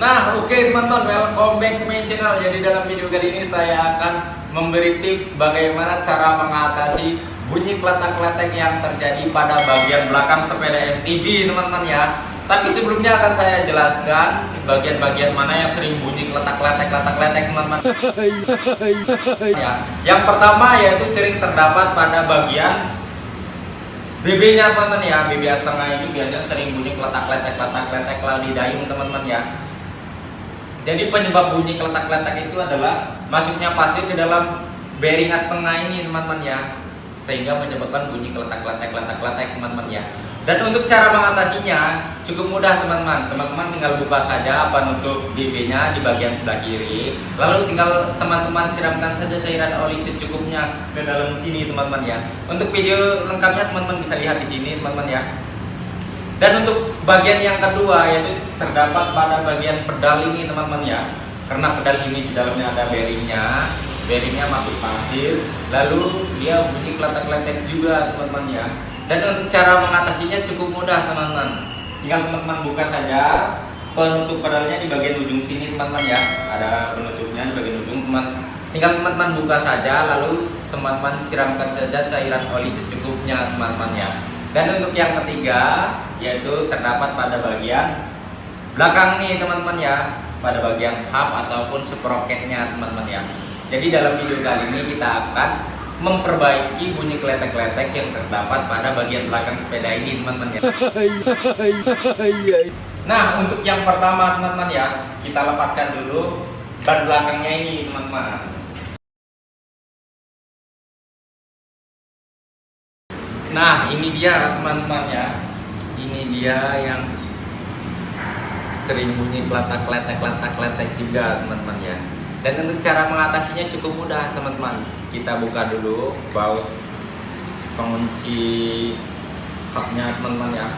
Nah, oke teman-teman, welcome back to my channel. Jadi dalam video kali ini saya akan memberi tips bagaimana cara mengatasi bunyi kletak-kletek yang terjadi pada bagian belakang sepeda MTB, teman-teman ya. Tapi sebelumnya akan saya jelaskan bagian-bagian mana yang sering bunyi kletak-kletek, teman-teman. Ya. Yang pertama yaitu sering terdapat pada bagian BB-nya, teman-teman ya. BB setengah ini biasanya sering bunyi kletak-kletek kalau di dayung, teman-teman ya. Jadi penyebab bunyi kletak-kletak itu adalah masuknya pasir ke dalam bearing setengah ini, teman-teman ya, sehingga menyebabkan bunyi kletak-kletek, teman-teman ya. Dan untuk cara mengatasinya cukup mudah, teman-teman. Teman-teman tinggal buka saja penutup BB-nya di bagian sebelah kiri, lalu tinggal teman-teman siramkan saja cairan oli secukupnya ke dalam sini, teman-teman ya. Untuk video lengkapnya teman-teman bisa lihat di sini, teman-teman ya. Dan untuk bagian yang kedua yaitu terdapat pada bagian pedal ini, teman-teman ya. Karena pedal ini di dalamnya ada bearingnya masuk pasir, lalu dia bunyi kletak-kletek juga, teman-teman ya. Dan untuk cara mengatasinya cukup mudah, teman-teman. Tinggal teman-teman buka saja penutup pedalnya di bagian ujung sini, teman-teman ya. Ada penutupnya di bagian ujung, teman. Tinggal teman-teman buka saja, lalu teman-teman siramkan saja cairan oli secukupnya, teman-teman ya. Dan untuk yang ketiga yaitu terdapat pada bagian belakang nih, teman-teman ya, pada bagian hub ataupun sprocketnya, teman-teman ya. Jadi dalam video kali ini kita akan memperbaiki bunyi kletek-kletek yang terdapat pada bagian belakang sepeda ini, teman-teman ya. Nah, untuk yang pertama, teman-teman ya, kita lepaskan dulu ban belakangnya ini, teman-teman. Nah, ini dia, teman-teman ya. Ini dia yang sering bunyi kletak-kletek juga, teman-teman ya. Dan untuk cara mengatasinya cukup mudah, teman-teman. Kita buka dulu baut pengunci hubnya, teman-teman ya.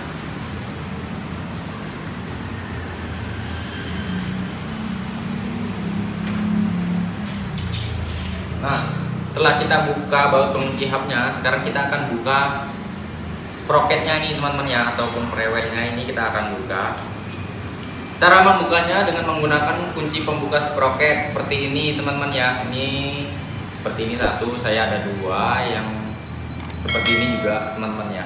Nah, setelah kita buka baut pengunci hubnya, sekarang kita akan buka sprocketnya ini, teman-teman ya, ataupun prewelnya ini kita akan buka. Cara membukanya dengan menggunakan kunci pembuka sprocket seperti ini, teman-teman ya. Ini seperti ini satu, saya ada dua yang seperti ini juga, teman-teman ya.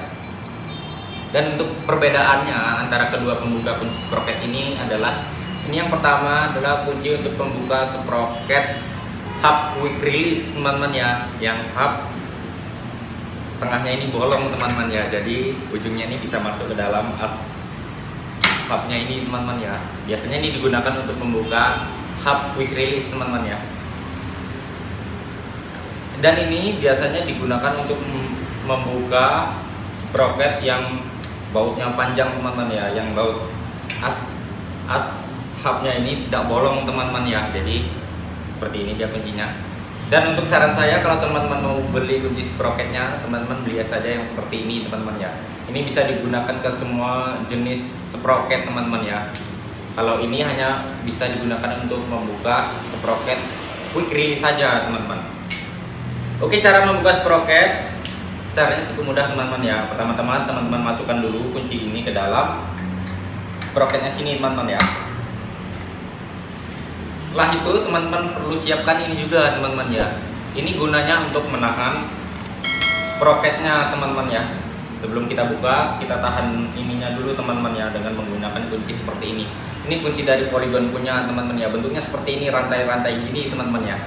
Dan untuk perbedaannya antara kedua pembuka kunci sprocket ini adalah, ini yang pertama adalah kunci untuk pembuka sprocket hub quick release, teman-teman ya. Yang hub tengahnya ini bolong, teman-teman ya. Jadi ujungnya ini bisa masuk ke dalam as hubnya ini, teman-teman ya. Biasanya ini digunakan untuk membuka hub quick release, teman-teman ya. Dan ini biasanya digunakan untuk membuka sprocket yang bautnya panjang, teman-teman ya. Yang baut as hubnya ini tidak bolong, teman-teman ya. Jadi seperti ini dia kuncinya. Dan untuk saran saya, kalau teman-teman mau beli kunci sprocketnya, teman-teman beli saja yang seperti ini, teman-teman ya. Ini bisa digunakan ke semua jenis sprocket, teman-teman ya. Kalau ini hanya bisa digunakan untuk membuka sprocket quick release saja, teman-teman. Oke, cara membuka sprocket caranya cukup mudah, teman-teman ya. Pertama-tama teman-teman masukkan dulu kunci ini ke dalam sprocketnya sini, teman-teman ya. Setelah itu teman-teman perlu siapkan ini juga, teman-teman ya. Ini gunanya untuk menahan sprocketnya, teman-teman ya. Sebelum kita buka, kita tahan ininya dulu, teman-teman ya, dengan menggunakan kunci seperti ini. Ini kunci dari Polygon punya, teman-teman ya. Bentuknya seperti ini, rantai-rantai gini, teman-teman ya.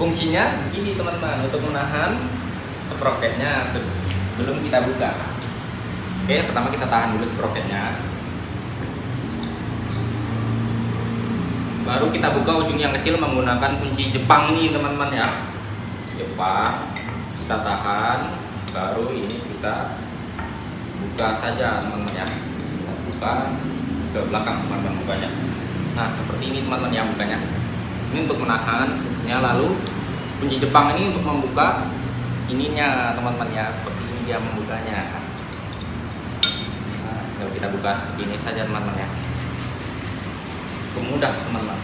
Fungsinya begini, teman-teman, untuk menahan sprocketnya sebelum kita buka. Oke, pertama kita tahan dulu sprocketnya. Baru kita buka ujung yang kecil menggunakan kunci Jepang nih, teman-teman ya. Jepang, kita tahan. Baru ini kita buka saja, teman-teman ya. Kita buka ke belakang, teman-teman, bukanya. Nah, seperti ini, teman-teman ya, bukanya. Ini untuk menahan ya. Lalu kunci Jepang ini untuk membuka ininya, teman-teman ya. Seperti ini dia membukanya. Nah, kalau kita buka seperti ini saja, teman-teman ya. Cukup mudah, teman-teman.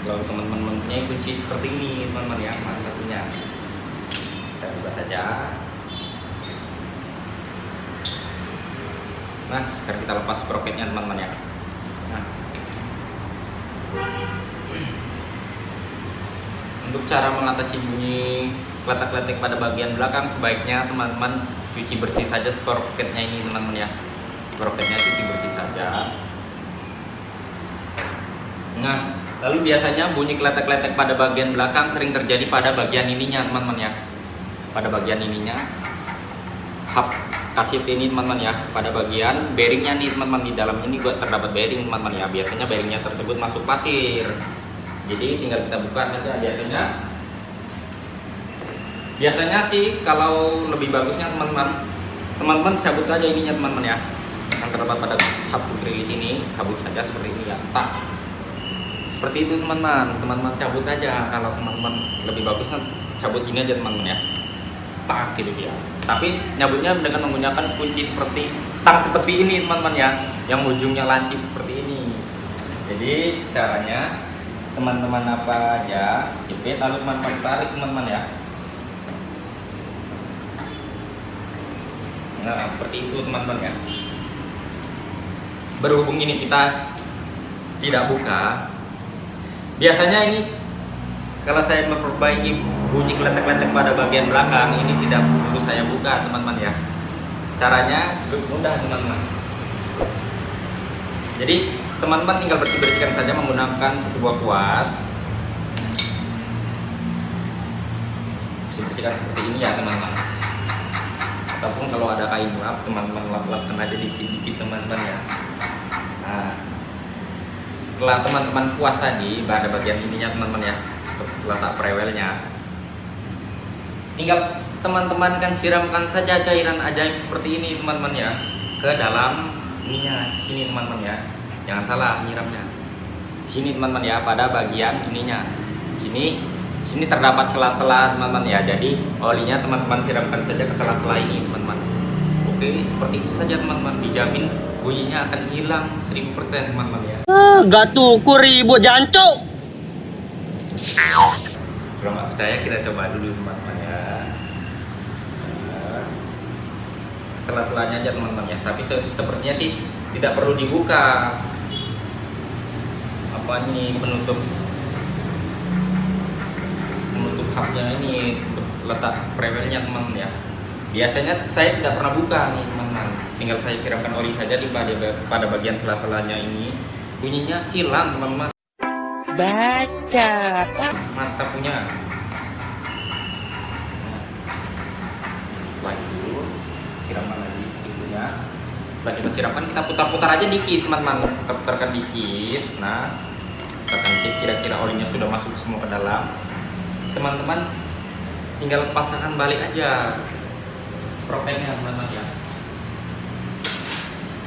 Kalau teman-teman mempunyai kunci seperti ini, teman-teman ya, mantap punya. Kita buka saja. Nah, sekarang kita lepas sprocketnya, teman-teman ya. Nah, Untuk cara mengatasi bunyi kletak-kletik pada bagian belakang, sebaiknya teman-teman cuci bersih saja sprocketnya ini teman-teman ya. Sprocketnya cuci bersih saja. Nah, lalu biasanya bunyi kletek-kletek pada bagian belakang sering terjadi pada bagian ininya teman-teman ya. Pada bagian ininya hub kaset ini teman-teman ya. Pada bagian bearingnya nih teman-teman, di dalam ini juga terdapat bearing teman-teman ya. Biasanya bearingnya tersebut masuk pasir. Jadi tinggal kita buka saja. Biasanya sih kalau lebih bagusnya teman-teman cabut aja ininya teman-teman ya. Yang terdapat pada hub rilis ini cabut saja seperti ini ya. Seperti itu teman-teman cabut aja. Kalau teman-teman lebih bagusnya cabut gini aja teman-teman ya. Gitu ya. Tapi nyabutnya dengan menggunakan kunci seperti ini teman-teman ya, yang ujungnya lancip seperti ini. Jadi caranya teman-teman apa aja jepit lalu teman-teman tarik teman-teman ya. Nah seperti itu teman-teman ya. Berhubung ini kita tidak buka, biasanya ini kalau saya memperbaiki bunyi kletek-kletek pada bagian belakang ini tidak perlu saya buka teman-teman ya. Caranya cukup mudah teman-teman. Jadi teman-teman tinggal bersihkan saja menggunakan satu buah kuas. Bersihkan seperti ini ya teman-teman. Ataupun kalau ada kain lap, teman-teman lap-lapkan aja dikit-dikit teman-teman ya. Nah, setelah teman-teman puas tadi pada bagian ininya teman-teman ya, untuk letak prewelnya, tinggal teman-teman kan siramkan saja cairan ajaib seperti ini teman-teman ya ke dalam ininya, sini teman-teman ya. Jangan salah nyiramnya. Sini teman-teman ya, pada bagian ininya. Sini terdapat sela-sela teman-teman ya. Jadi olinya teman-teman siramkan saja ke sela-sela ini teman-teman. Oke, seperti itu saja teman-teman. Dijamin bunyinya akan hilang 1000% teman-teman ya. Gatuku ribut jancok. Kalau nggak percaya kita coba dulu teman-teman ya. Sela-selanya aja teman-teman ya. Tapi sepertinya sih tidak perlu dibuka. Apa ini penutup hubnya ini untuk letak prewelnya teman-teman ya. Biasanya saya tidak pernah buka nih teman-teman. Tinggal saya siramkan oli saja pada bagian sela-selanya ini. Bunyinya hilang teman-teman. Baca. Mantap punya. Setelah itu siramkan lagi secukupnya. Setelah kita siramkan, kita putar-putar aja dikit teman-teman. Kita putarkan dikit. Nah, putarkan dikit, kira-kira olinya sudah masuk semua ke dalam. Teman-teman tinggal pasangkan balik aja sprocketnya teman-teman ya.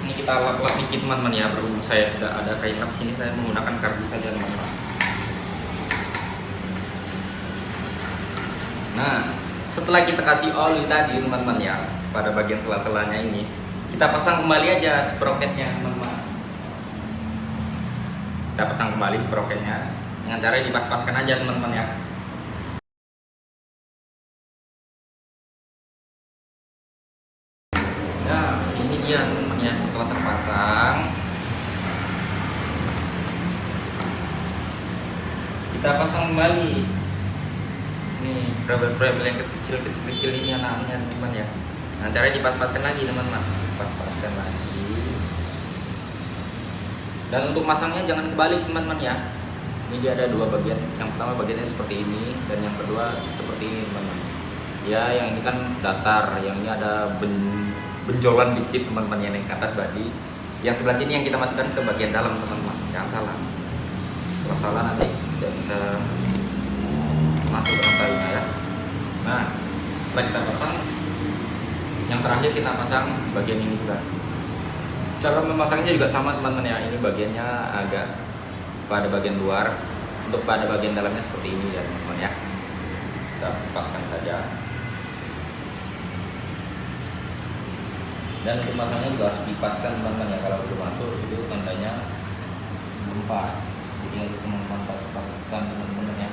Ini kita lap-lap dikit teman-teman ya. Berhubung saya tidak ada kain lap sini, saya menggunakan kardus saja teman-teman. Nah, setelah kita kasih oli tadi teman-teman ya pada bagian sela-selanya ini, kita pasang kembali aja sprocketnya teman-teman. Kita pasang kembali sprocketnya dengan cara dipas-paskan aja teman-teman ya. Nah, ini dia teman-teman ya, setelah terpasang kita pasang kembali. Nih, prewel-prewel yang kecil ini anak-anaknya teman-teman ya. Nah, caranya dipas-paskan lagi teman-teman. Pas-paskan lagi. Dan untuk masangnya jangan kebalik teman-teman ya. Ini dia ada dua bagian. Yang pertama bagiannya seperti ini dan yang kedua seperti ini teman-teman. Ya, yang ini kan datar, yang ini ada benjolan dikit teman-teman yang ke atas badi. Yang sebelah sini yang kita masukkan ke bagian dalam teman-teman. Jangan salah. Kalau salah nanti tidak bisa masuk rantainya ya. Nah, setelah kita pasang, yang terakhir kita pasang bagian ini juga. Cara memasangnya juga sama teman-teman ya. Ini bagiannya agak pada bagian luar, untuk pada bagian dalamnya seperti ini ya teman-teman ya. Kita paskan saja. Dan untuk masangnya juga harus dipaskan teman-teman ya. Kalau belum masuk itu tandanya mempas. Jadi harus paskan teman-teman ya.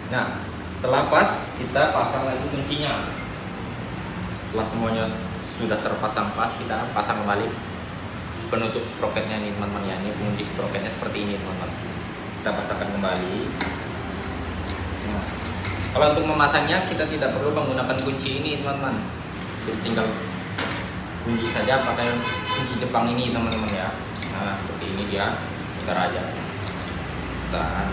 Nah, setelah pas, kita pasang lagi kuncinya. Setelah semuanya sudah terpasang pas, kita pasang kembali penutup sprocketnya nih teman-teman ya. Ini kunci sprocketnya seperti ini teman-teman. Kita pasangkan kembali. Nah, kalau untuk memasangnya kita tidak perlu menggunakan kunci ini teman-teman. Jadi tinggal kunci saja pakai kunci Jepang ini teman-teman ya. Nah seperti ini dia, putar aja. Putar.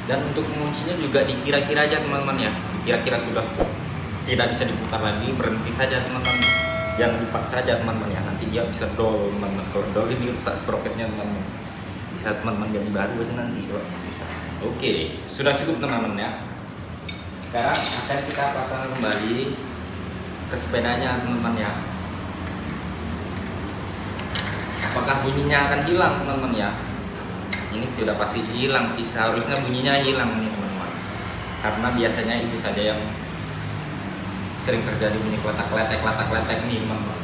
Dan untuk menguncinya juga dikira-kira aja teman-teman ya. Kira-kira sudah tidak bisa diputar lagi, berhenti saja teman-teman. Jangan dipaksa saja teman-teman ya. Nanti dia bisa dol teman-teman. Kalau dol ini rusak sprocketnya teman-teman. Bisa teman-teman ganti baru aja nanti. Bisa. Oke, sudah cukup teman-teman ya. Sekarang akan kita pasang kembali ke sepedanya teman-teman ya. Apakah bunyinya akan hilang teman-teman ya? Ini sudah pasti hilang sih, seharusnya bunyinya hilang nih teman-teman. Karena biasanya itu saja yang sering terjadi, bunyi kletak-kletek nih teman-teman.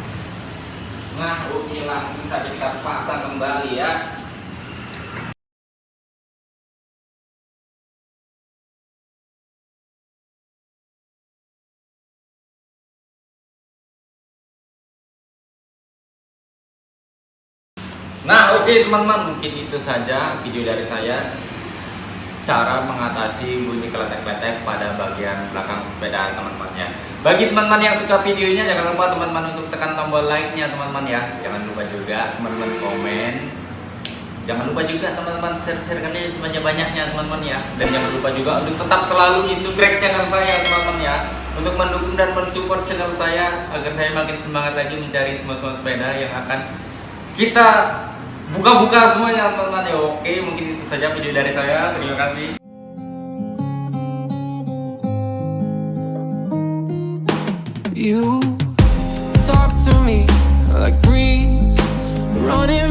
Nah oke, langsung saja kita pasang kembali ya. Nah oke teman-teman, mungkin itu saja video dari saya, cara mengatasi bunyi kletek-kletek pada bagian belakang sepeda teman-teman ya. Bagi teman-teman yang suka videonya, jangan lupa teman-teman untuk tekan tombol like-nya teman-teman ya. Jangan lupa juga teman-teman komen. Jangan lupa juga teman-teman share-sharekan aja sebanyak-banyaknya teman-teman ya. Dan jangan lupa juga untuk tetap selalu di-subscribe channel saya teman-teman ya, untuk mendukung dan mensupport channel saya agar saya makin semangat lagi mencari semua sepeda yang akan kita buka-buka semuanya teman-teman ya. Oke, mungkin itu saja video dari saya. Terima kasih. You talk to me like breeze running